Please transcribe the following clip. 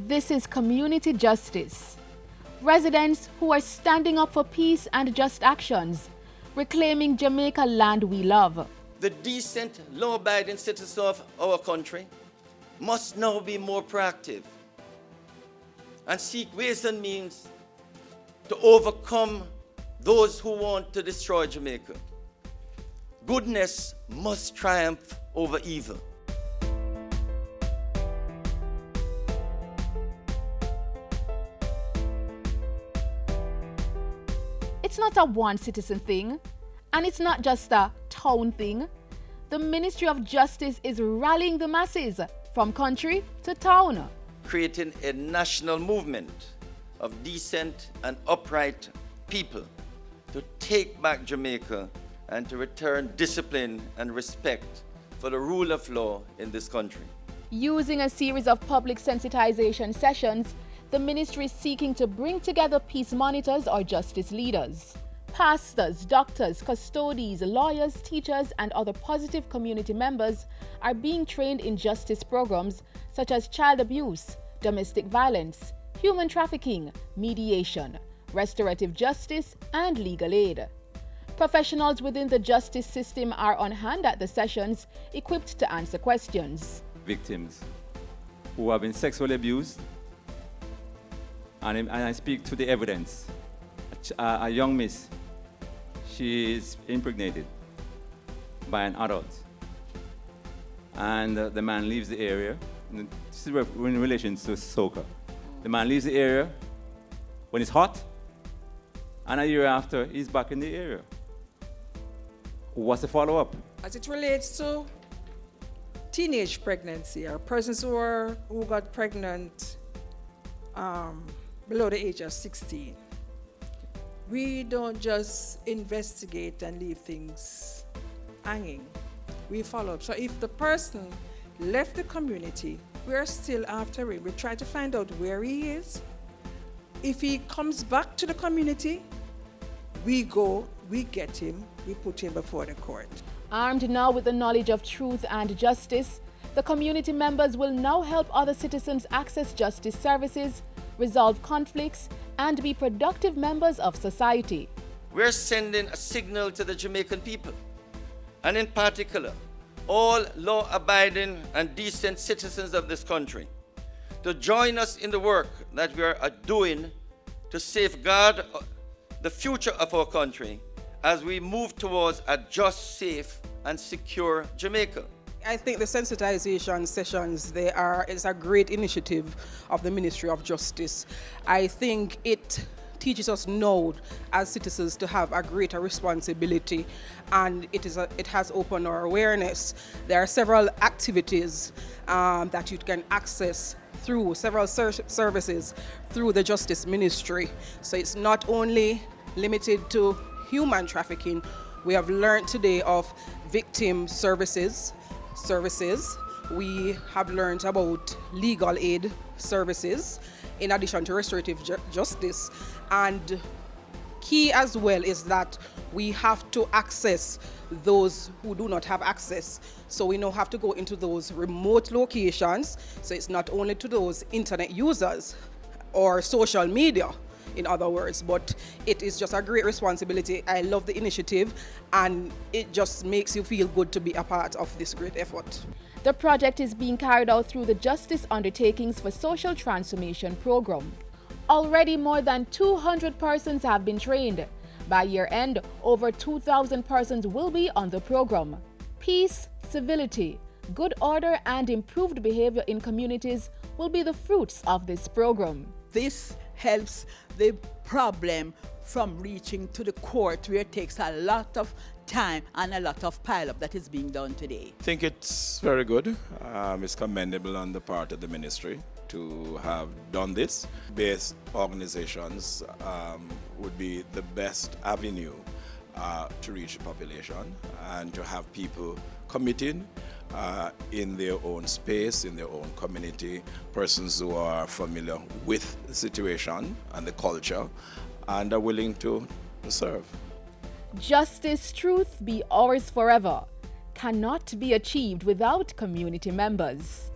This is community justice. Residents who are standing up for peace and just actions, reclaiming Jamaica land we love. The decent, law-abiding citizens of our country must now be more proactive and seek ways and means to overcome those who want to destroy Jamaica. Goodness must triumph over evil. It's not a one-citizen thing, and it's not just a town thing. The Ministry of Justice is rallying the masses from country to town. Creating a national movement of decent and upright people to take back Jamaica and to return discipline and respect for the rule of law in this country. Using a series of public sensitization sessions, the ministry is seeking to bring together peace monitors or justice leaders. Pastors, doctors, custodians, lawyers, teachers, and other positive community members are being trained in justice programs such as child abuse, domestic violence, human trafficking, mediation, restorative justice, and legal aid. Professionals within the justice system are on hand at the sessions, equipped to answer questions. Victims who have been sexually abused, and I speak to the evidence. A young miss, she is impregnated by an adult, and the man leaves the area. This is in relation to soca. The man leaves the area when it's hot, and a year after, he's back in the area. What's the follow-up? As it relates to teenage pregnancy or persons who got pregnant below the age of 16, we don't just investigate and leave things hanging. We follow up. So if the person left the community, we're still after him. We try to find out where he is. If he comes back to the community, we go, we get him, we put him before the court. Armed now with the knowledge of truth and justice, the community members will now help other citizens access justice services, resolve conflicts, and be productive members of society. We're sending a signal to the Jamaican people, and in particular, all law-abiding and decent citizens of this country, to join us in the work that we are doing to safeguard the future of our country as we move towards a just, safe, and secure Jamaica. I think the sensitization sessions, it's a great initiative of the Ministry of Justice. I think it teaches us now as citizens to have a greater responsibility, and it has opened our awareness. There are several activities that you can access through several services through the Justice Ministry. So it's not only limited to human trafficking. We have learned today of victim services. We have learned about legal aid services in addition to restorative justice. And key as well is that we have to access those who do not have access. So we now have to go into those remote locations. So it's not only to those internet users or social media, in other words, but it is just a great responsibility. I love the initiative, and it just makes you feel good to be a part of this great effort. The project is being carried out through the Justice Undertakings for Social Transformation program. Already more than 200 persons have been trained. By year end, over 2,000 persons will be on the program. Peace, civility, good order, and improved behavior in communities will be the fruits of this program. This helps the problem from reaching to the court, where it takes a lot of time and a lot of pile-up that is being done today. I think it's very good. It's commendable on the part of the ministry to have done this. Based organizations would be the best avenue to reach the population and to have people committing in their own space, in their own community, persons who are familiar with the situation and the culture and are willing to serve. Justice, truth be ours forever cannot be achieved without community members.